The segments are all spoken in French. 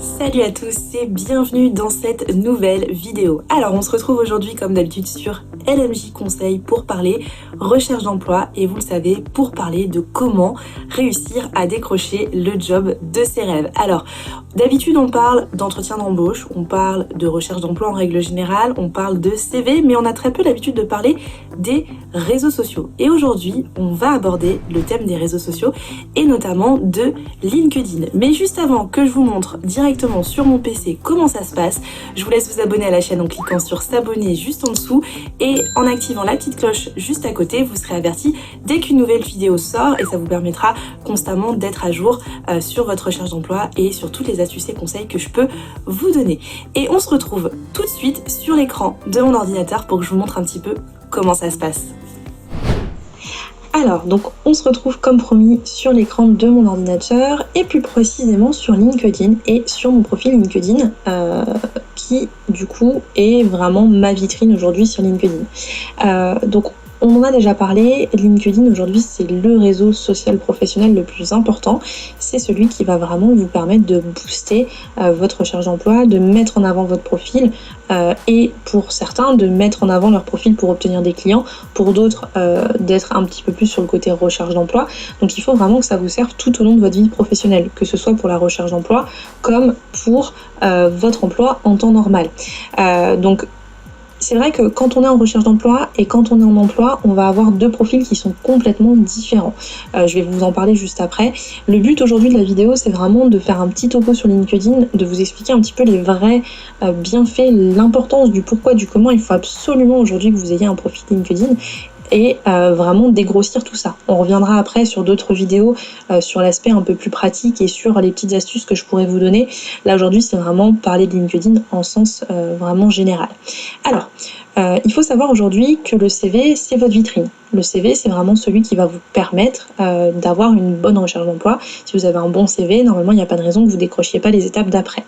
Salut à tous et bienvenue dans cette nouvelle vidéo. Alors on se retrouve aujourd'hui comme d'habitude sur LMJ Conseil pour parler recherche d'emploi et vous le savez, pour parler de comment réussir à décrocher le job de ses rêves. Alors d'habitude on parle d'entretien d'embauche, on parle de recherche d'emploi en règle générale, on parle de CV, mais on a très peu l'habitude de parler des réseaux sociaux. Et aujourd'hui on va aborder le thème des réseaux sociaux et notamment de LinkedIn. Mais juste avant que je vous montre directement sur mon PC comment ça se passe, je vous laisse vous abonner à la chaîne en cliquant sur s'abonner juste en dessous et en activant la petite cloche juste à côté, vous serez averti dès qu'une nouvelle vidéo sort et ça vous permettra constamment d'être à jour sur votre recherche d'emploi et sur toutes les astuces et conseils que je peux vous donner. Et on se retrouve tout de suite sur l'écran de mon ordinateur pour que je vous montre un petit peu comment ça se passe. Alors, donc on se retrouve comme promis sur l'écran de mon ordinateur et plus précisément sur LinkedIn et sur mon profil LinkedIn qui du coup est vraiment ma vitrine aujourd'hui sur LinkedIn. Donc on en a déjà parlé, LinkedIn aujourd'hui c'est le réseau social professionnel le plus important, c'est celui qui va vraiment vous permettre de booster votre recherche d'emploi, de mettre en avant votre profil et pour certains de mettre en avant leur profil pour obtenir des clients, pour d'autres d'être un petit peu plus sur le côté recherche d'emploi. Donc il faut vraiment que ça vous serve tout au long de votre vie professionnelle, que ce soit pour la recherche d'emploi comme pour votre emploi en temps normal. Donc c'est vrai que quand on est en recherche d'emploi et quand on est en emploi, on va avoir deux profils qui sont complètement différents. Je vais vous en parler juste après. Le but aujourd'hui de la vidéo, c'est vraiment de faire un petit topo sur LinkedIn, de vous expliquer un petit peu les vrais bienfaits, l'importance du pourquoi, du comment. Il faut absolument aujourd'hui que vous ayez un profil LinkedIn et vraiment dégrossir tout ça. On reviendra après sur d'autres vidéos sur l'aspect un peu plus pratique et sur les petites astuces que je pourrais vous donner. Là aujourd'hui c'est vraiment parler de LinkedIn en sens vraiment général. Alors il faut savoir aujourd'hui que le CV c'est votre vitrine. Le CV c'est vraiment celui qui va vous permettre d'avoir une bonne recherche d'emploi. Si vous avez un bon CV, normalement il n'y a pas de raison que vous décrochiez pas les étapes d'après.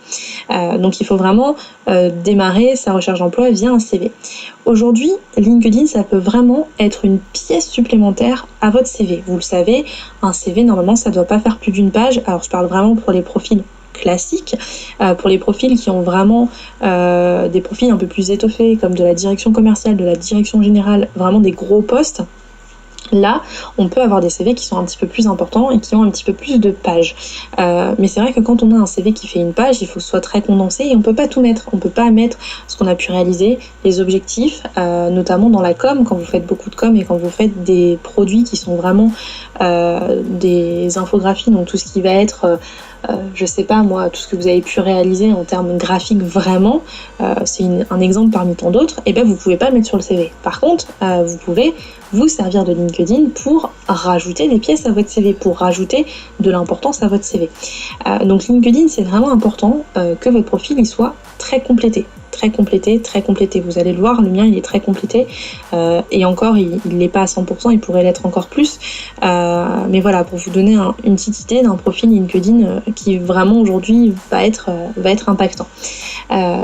Donc il faut vraiment démarrer sa recherche d'emploi via un CV. Aujourd'hui, LinkedIn, ça peut vraiment être une pièce supplémentaire à votre CV. Vous le savez, un CV, normalement, ça ne doit pas faire plus d'une page. Alors, je parle vraiment pour les profils classiques, pour les profils qui ont vraiment des profils un peu plus étoffés, comme de la direction commerciale, de la direction générale, vraiment des gros postes. Là, on peut avoir des CV qui sont un petit peu plus importants et qui ont un petit peu plus de pages. Mais c'est vrai que quand on a un CV qui fait une page, il faut que ce soit très condensé et on peut pas tout mettre. On peut pas mettre ce qu'on a pu réaliser, les objectifs, notamment dans la com, quand vous faites beaucoup de com et quand vous faites des produits qui sont vraiment des infographies, donc tout ce qui va être... je sais pas moi, tout ce que vous avez pu réaliser en termes graphiques vraiment, c'est un exemple parmi tant d'autres, et ben vous pouvez pas le mettre sur le CV. Par contre, vous pouvez vous servir de LinkedIn pour rajouter des pièces à votre CV, pour rajouter de l'importance à votre CV. Donc LinkedIn, c'est vraiment important que votre profil il soit très complété. Vous allez le voir, le mien il est très complété et encore il l'est pas à 100%, il pourrait l'être encore plus, mais voilà, pour vous donner une petite idée d'un profil LinkedIn qui vraiment aujourd'hui va être impactant.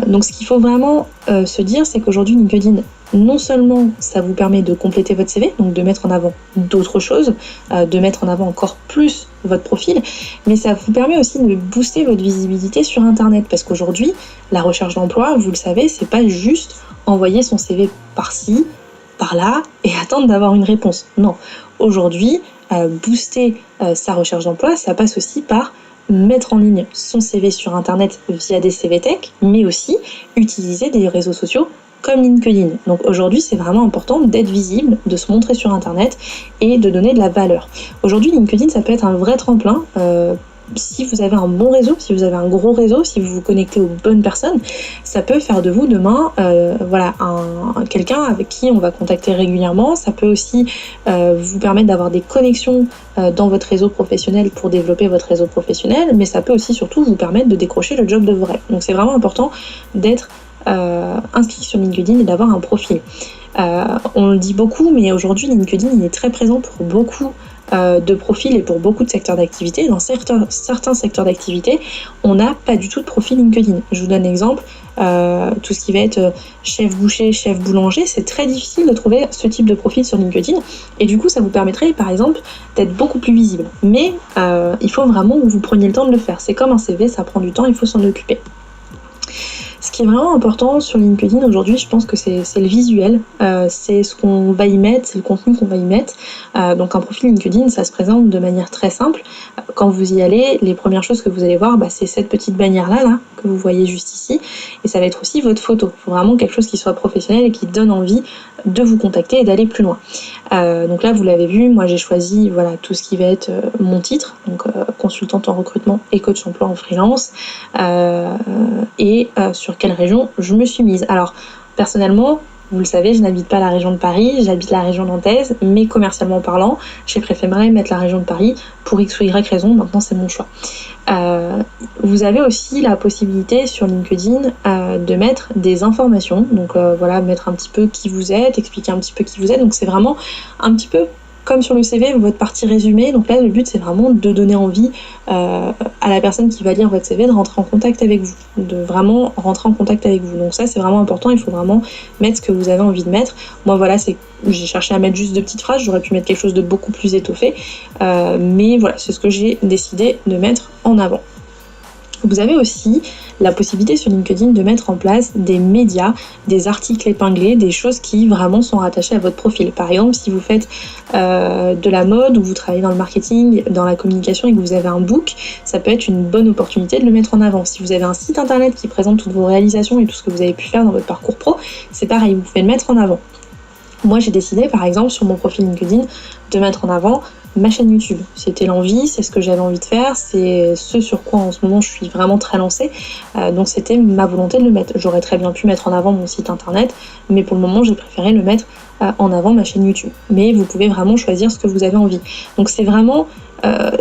Donc ce qu'il faut vraiment se dire, c'est qu'aujourd'hui LinkedIn, non seulement ça vous permet de compléter votre CV, donc de mettre en avant d'autres choses, de mettre en avant encore plus votre profil, mais ça vous permet aussi de booster votre visibilité sur Internet, parce qu'aujourd'hui, la recherche d'emploi, vous le savez, c'est pas juste envoyer son CV par-ci, par-là, et attendre d'avoir une réponse. Non, aujourd'hui, booster sa recherche d'emploi, ça passe aussi par mettre en ligne son CV sur Internet via des CV Tech, mais aussi utiliser des réseaux sociaux comme LinkedIn. Donc aujourd'hui, c'est vraiment important d'être visible, de se montrer sur Internet et de donner de la valeur. Aujourd'hui, LinkedIn, ça peut être un vrai tremplin. Si vous avez un bon réseau, si vous avez un gros réseau, si vous vous connectez aux bonnes personnes, ça peut faire de vous demain quelqu'un avec qui on va contacter régulièrement. Ça peut aussi vous permettre d'avoir des connexions dans votre réseau professionnel pour développer votre réseau professionnel, mais ça peut aussi surtout vous permettre de décrocher le job de vos rêves. Donc c'est vraiment important d'être inscrit sur LinkedIn et d'avoir un profil. On le dit beaucoup, mais aujourd'hui LinkedIn il est très présent pour beaucoup de profils et pour beaucoup de secteurs d'activité. Dans certains secteurs d'activité, on n'a pas du tout de profil LinkedIn. Je vous donne l'exemple, tout ce qui va être chef boucher, chef boulanger, c'est très difficile de trouver ce type de profil sur LinkedIn. Et du coup, ça vous permettrait, par exemple, d'être beaucoup plus visible. Mais il faut vraiment que vous preniez le temps de le faire. C'est comme un CV, ça prend du temps, il faut s'en occuper. Ce qui est vraiment important sur LinkedIn aujourd'hui, je pense que c'est le visuel, c'est ce qu'on va y mettre, c'est le contenu qu'on va y mettre. Donc un profil LinkedIn, ça se présente de manière très simple. Quand vous y allez, les premières choses que vous allez voir, c'est cette petite bannière-là, que vous voyez juste ici, et ça va être aussi votre photo. Il faut vraiment quelque chose qui soit professionnel et qui donne envie de vous contacter et d'aller plus loin. Donc là, vous l'avez vu, moi j'ai choisi tout ce qui va être mon titre, donc consultante en recrutement et coach emploi en freelance, et sur quelle région je me suis mise. Alors personnellement, vous le savez, je n'habite pas la région de Paris, j'habite la région nantaise, mais commercialement parlant, j'ai préféré mettre la région de Paris pour X ou Y raison, maintenant c'est mon choix. Vous avez aussi la possibilité sur LinkedIn de mettre des informations, donc mettre un petit peu qui vous êtes, expliquer un petit peu qui vous êtes, donc c'est vraiment un petit peu comme sur le CV, votre partie résumée. Donc là, le but, c'est vraiment de donner envie à la personne qui va lire votre CV de rentrer en contact avec vous, de vraiment rentrer en contact avec vous. Donc ça, c'est vraiment important. Il faut vraiment mettre ce que vous avez envie de mettre. Moi, j'ai cherché à mettre juste 2 petites phrases. J'aurais pu mettre quelque chose de beaucoup plus étoffé. Mais voilà, c'est ce que j'ai décidé de mettre en avant. Vous avez aussi la possibilité sur LinkedIn de mettre en place des médias, des articles épinglés, des choses qui vraiment sont rattachées à votre profil. Par exemple, si vous faites de la mode ou vous travaillez dans le marketing, dans la communication et que vous avez un book, ça peut être une bonne opportunité de le mettre en avant. Si vous avez un site internet qui présente toutes vos réalisations et tout ce que vous avez pu faire dans votre parcours pro, c'est pareil, vous pouvez le mettre en avant. Moi, j'ai décidé, par exemple, sur mon profil LinkedIn, de mettre en avant ma chaîne YouTube. C'était l'envie, c'est ce que j'avais envie de faire, c'est ce sur quoi en ce moment je suis vraiment très lancée. Donc c'était ma volonté de le mettre. J'aurais très bien pu mettre en avant mon site internet, mais pour le moment j'ai préféré le mettre en avant ma chaîne YouTube. Mais vous pouvez vraiment choisir ce que vous avez envie. Donc c'est vraiment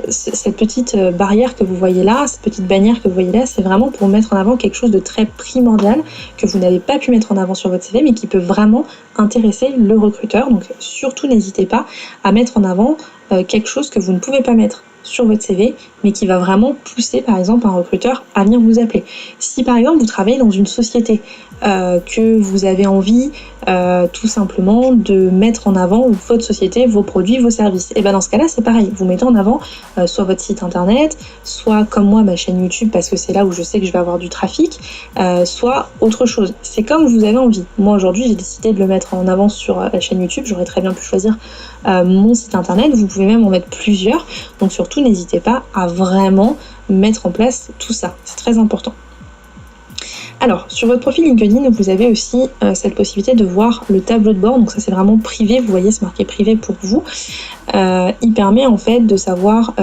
cette petite barrière que vous voyez là, cette petite bannière que vous voyez là, c'est vraiment pour mettre en avant quelque chose de très primordial que vous n'avez pas pu mettre en avant sur votre CV, mais qui peut vraiment intéresser le recruteur. Donc surtout n'hésitez pas à mettre en avant quelque chose que vous ne pouvez pas mettre sur votre CV, mais qui va vraiment pousser par exemple un recruteur à venir vous appeler. Si par exemple vous travaillez dans une société, que vous avez envie tout simplement de mettre en avant votre société, vos produits, vos services, et dans ce cas-là c'est pareil, vous mettez en avant soit votre site internet, soit comme moi ma chaîne YouTube parce que c'est là où je sais que je vais avoir du trafic, soit autre chose. C'est comme vous avez envie. Moi aujourd'hui j'ai décidé de le mettre en avant sur la chaîne YouTube, j'aurais très bien pu choisir mon site internet, vous pouvez même en mettre plusieurs, donc surtout n'hésitez pas à vraiment mettre en place tout ça, c'est très important. Alors, sur votre profil LinkedIn, vous avez aussi cette possibilité de voir le tableau de bord. Donc ça, c'est vraiment privé. Vous voyez, c'est marqué privé pour vous. Il permet en fait de savoir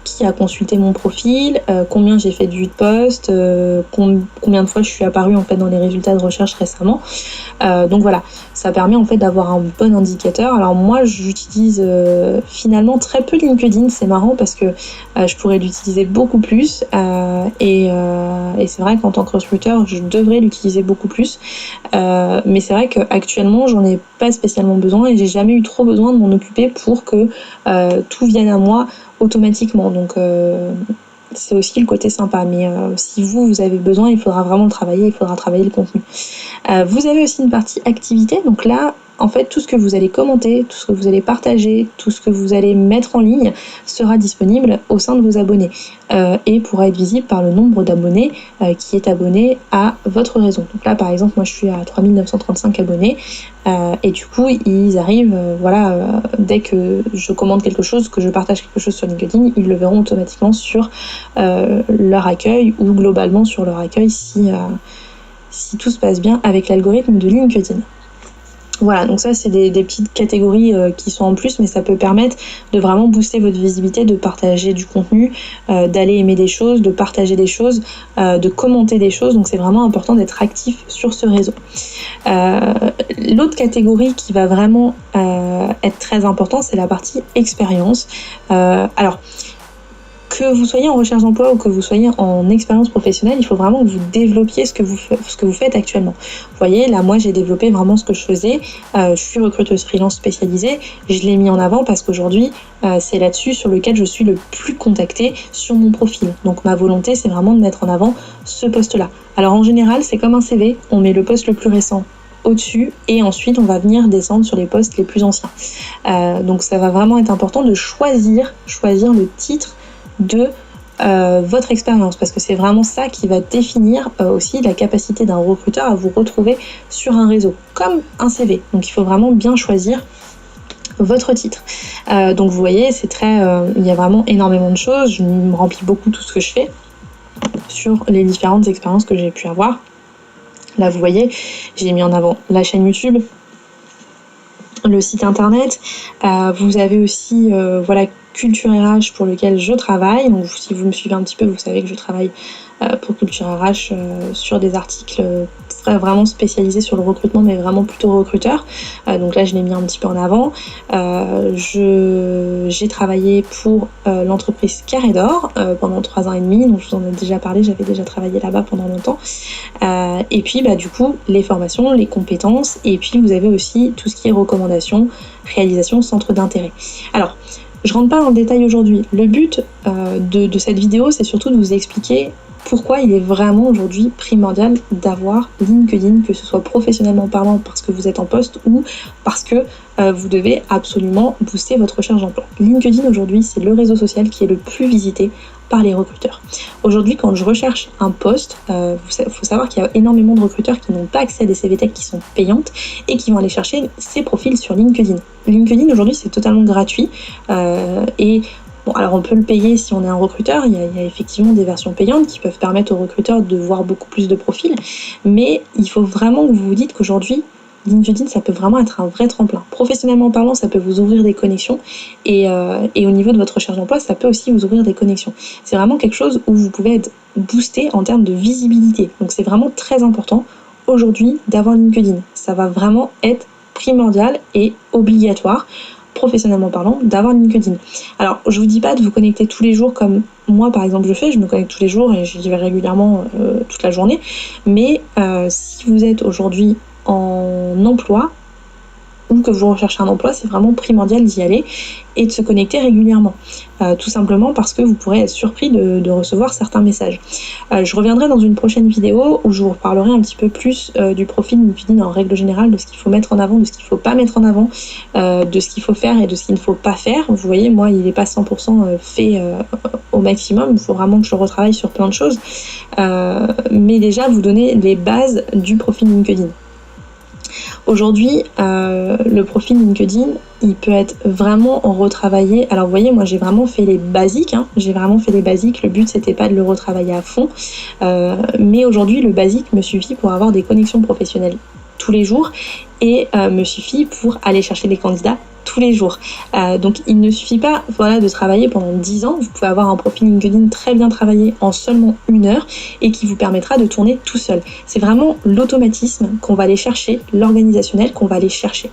qui a consulté mon profil, combien j'ai fait de vues de post, combien de fois je suis apparue en fait dans les résultats de recherche récemment. Donc voilà, ça permet en fait d'avoir un bon indicateur. Alors moi, j'utilise finalement très peu LinkedIn. C'est marrant parce que je pourrais l'utiliser beaucoup plus. Et c'est vrai qu'en tant que recruteur, je devrais l'utiliser beaucoup plus. Mais c'est vrai qu'actuellement, j'en ai pas spécialement besoin et j'ai jamais eu trop besoin de m'en occuper pour que tout vienne à moi automatiquement. Donc c'est aussi le côté sympa. Mais si vous avez besoin, il faudra vraiment le travailler, il faudra travailler le contenu. Vous avez aussi une partie activité. Donc là, en fait, tout ce que vous allez commenter, tout ce que vous allez partager, tout ce que vous allez mettre en ligne sera disponible au sein de vos abonnés et pourra être visible par le nombre d'abonnés qui est abonné à votre réseau. Donc là, par exemple, moi, je suis à 3935 abonnés et du coup, ils arrivent, dès que je commente quelque chose, que je partage quelque chose sur LinkedIn, ils le verront automatiquement sur leur accueil ou globalement sur leur accueil si tout se passe bien avec l'algorithme de LinkedIn. Voilà, donc ça c'est des petites catégories qui sont en plus, mais ça peut permettre de vraiment booster votre visibilité, de partager du contenu, d'aller aimer des choses, de partager des choses, de commenter des choses, donc c'est vraiment important d'être actif sur ce réseau. L'autre catégorie qui va vraiment être très importante, c'est la partie expérience. Alors, Que vous soyez en recherche d'emploi ou que vous soyez en expérience professionnelle, il faut vraiment que vous développiez ce que vous faites actuellement. Vous voyez, là, moi, j'ai développé vraiment ce que je faisais. Je suis recruteuse freelance spécialisée. Je l'ai mis en avant parce qu'aujourd'hui, c'est là-dessus sur lequel je suis le plus contactée sur mon profil. Donc, ma volonté, c'est vraiment de mettre en avant ce poste-là. Alors, en général, c'est comme un CV. On met le poste le plus récent au-dessus et ensuite on va venir descendre sur les postes les plus anciens. Donc ça va vraiment être important de choisir le titre de votre expérience, parce que c'est vraiment ça qui va définir aussi la capacité d'un recruteur à vous retrouver sur un réseau, comme un CV. Donc il faut vraiment bien choisir votre titre. Donc vous voyez, c'est très, il y a vraiment énormément de choses. Je me remplis beaucoup tout ce que je fais sur les différentes expériences que j'ai pu avoir. Là, vous voyez, j'ai mis en avant la chaîne YouTube, le site internet. Vous avez aussi voilà, Culture RH pour lequel je travaille. Donc, si vous me suivez un petit peu, vous savez que je travaille pour Culture RH sur des articles vraiment spécialisés sur le recrutement, mais vraiment plutôt recruteur. Donc là, je l'ai mis un petit peu en avant. J'ai travaillé pour l'entreprise Carré d'Or pendant 3 ans et demi. Donc, je vous en ai déjà parlé, j'avais déjà travaillé là-bas pendant longtemps. Et puis, du coup, les formations, les compétences. Et puis, vous avez aussi tout ce qui est recommandations, réalisation, centre d'intérêt. Alors, je rentre pas dans le détail aujourd'hui. Le but de cette vidéo, c'est surtout de vous expliquer pourquoi il est vraiment aujourd'hui primordial d'avoir LinkedIn, que ce soit professionnellement parlant parce que vous êtes en poste ou parce que vous devez absolument booster votre recherche d'emploi. LinkedIn aujourd'hui, c'est le réseau social qui est le plus visité par les recruteurs. Aujourd'hui, quand je recherche un poste, faut savoir qu'il y a énormément de recruteurs qui n'ont pas accès à des CV Tech qui sont payantes et qui vont aller chercher ces profils sur LinkedIn. LinkedIn aujourd'hui, c'est totalement gratuit et bon, alors on peut le payer si on est un recruteur, il y a effectivement des versions payantes qui peuvent permettre aux recruteurs de voir beaucoup plus de profils, mais il faut vraiment que vous vous dites qu'aujourd'hui, LinkedIn, ça peut vraiment être un vrai tremplin. Professionnellement parlant, ça peut vous ouvrir des connexions et au niveau de votre recherche d'emploi, ça peut aussi vous ouvrir des connexions. C'est vraiment quelque chose où vous pouvez être boosté en termes de visibilité. Donc c'est vraiment très important aujourd'hui d'avoir LinkedIn. Ça va vraiment être primordial et obligatoire, professionnellement parlant, d'avoir LinkedIn. Alors, je vous dis pas de vous connecter tous les jours comme moi, par exemple, je fais. Je me connecte tous les jours et j'y vais régulièrement toute la journée. Mais si vous êtes aujourd'hui en emploi ou que vous recherchez un emploi, c'est vraiment primordial d'y aller et de se connecter régulièrement. Tout simplement parce que vous pourrez être surpris de recevoir certains messages. Je reviendrai dans une prochaine vidéo où je vous reparlerai un petit peu plus du profil LinkedIn en règle générale, de ce qu'il faut mettre en avant, de ce qu'il ne faut pas mettre en avant, de ce qu'il faut faire et de ce qu'il ne faut pas faire. Vous voyez, moi, il n'est pas 100% fait au maximum. Il faut vraiment que je retravaille sur plein de choses. Mais déjà, vous donner les bases du profil LinkedIn. Aujourd'hui, le profil LinkedIn, il peut être vraiment retravaillé. Alors vous voyez, moi j'ai vraiment fait les basiques, Le but c'était pas de le retravailler à fond, mais aujourd'hui le basique me suffit pour avoir des connexions professionnelles tous les jours et me suffit pour aller chercher des candidats tous les jours. Donc il ne suffit pas de travailler pendant 10 ans. Vous pouvez avoir un profil LinkedIn très bien travaillé en seulement 1 heure et qui vous permettra de tourner tout seul. C'est vraiment l'automatisme qu'on va aller chercher, l'organisationnel qu'on va aller chercher.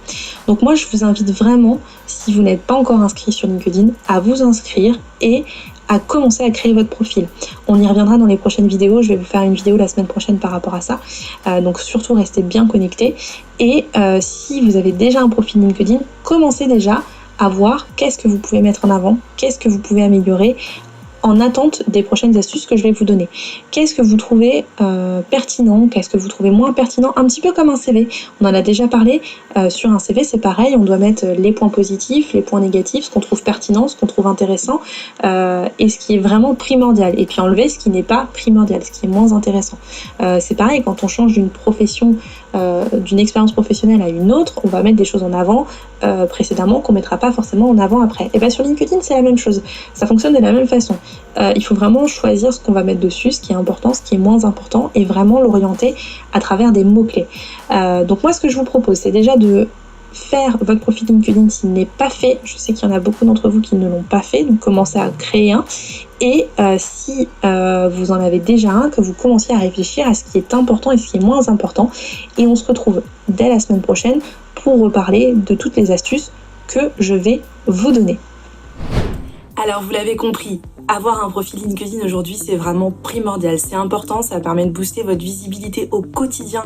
Donc moi je vous invite vraiment, si vous n'êtes pas encore inscrit sur LinkedIn, à vous inscrire et à commencer à créer votre profil. On y reviendra dans les prochaines vidéos. Je vais vous faire une vidéo la semaine prochaine par rapport à ça. Donc surtout restez bien connectés. Et si vous avez déjà un profil LinkedIn, commencez déjà à voir qu'est-ce que vous pouvez mettre en avant, qu'est-ce que vous pouvez améliorer en attente des prochaines astuces que je vais vous donner. Qu'est-ce que vous trouvez pertinent, qu'est-ce que vous trouvez moins pertinent, un petit peu comme un CV. On en a déjà parlé, sur un CV c'est pareil, on doit mettre les points positifs, les points négatifs, ce qu'on trouve pertinent, ce qu'on trouve intéressant, et ce qui est vraiment primordial, et puis enlever ce qui n'est pas primordial, ce qui est moins intéressant. C'est pareil, quand on change d'une profession, d'une expérience professionnelle à une autre, on va mettre des choses en avant précédemment qu'on mettra pas forcément en avant après. Et bien sur LinkedIn c'est la même chose, ça fonctionne de la même façon. Il faut vraiment choisir ce qu'on va mettre dessus, ce qui est important, ce qui est moins important, et vraiment l'orienter à travers des mots-clés. Donc moi ce que je vous propose, c'est déjà de faire votre profil LinkedIn s'il n'est pas fait. Je sais qu'il y en a beaucoup d'entre vous qui ne l'ont pas fait, donc commencez à créer un. Et si vous en avez déjà un, que vous commenciez à réfléchir à ce qui est important et ce qui est moins important. Et on se retrouve dès la semaine prochaine pour reparler de toutes les astuces que je vais vous donner. Alors vous l'avez compris, Avoir un profil LinkedIn aujourd'hui, c'est vraiment primordial, c'est important, ça permet de booster votre visibilité au quotidien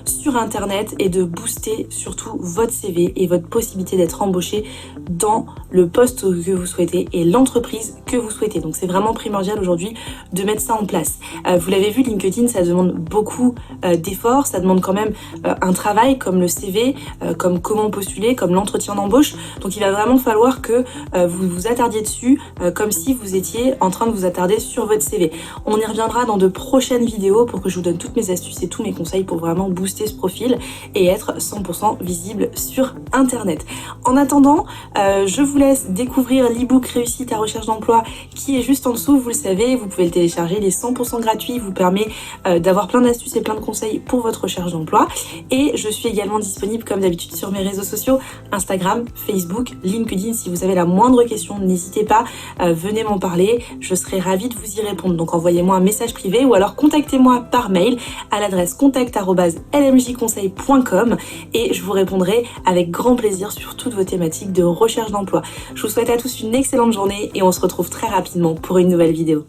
sur internet et de booster surtout votre CV et votre possibilité d'être embauché dans le poste que vous souhaitez et l'entreprise que vous souhaitez. Donc c'est vraiment primordial aujourd'hui de mettre ça en place. Vous l'avez vu, LinkedIn, ça demande beaucoup d'efforts, ça demande quand même un travail comme le CV, comme comment postuler, comme l'entretien d'embauche. Donc il va vraiment falloir que vous vous attardiez dessus comme si vous étiez en train de vous attarder sur votre CV. On y reviendra dans de prochaines vidéos pour que je vous donne toutes mes astuces et tous mes conseils pour vraiment booster ce profil et être 100% visible sur internet. En attendant, je vous laisse découvrir l'e-book Réussite à recherche d'emploi qui est juste en dessous, vous le savez, vous pouvez le télécharger, il est 100% gratuit, il vous permet d'avoir plein d'astuces et plein de conseils pour votre recherche d'emploi. Et je suis également disponible comme d'habitude sur mes réseaux sociaux, Instagram, Facebook, LinkedIn. Si vous avez la moindre question, n'hésitez pas, venez m'en parler, je serai ravie de vous y répondre. Donc envoyez-moi un message privé ou alors contactez-moi par mail à l'adresse contact@lmjconseil.com et je vous répondrai avec grand plaisir sur toutes vos thématiques de recherche d'emploi. Je vous souhaite à tous une excellente journée et on se retrouve très rapidement pour une nouvelle vidéo.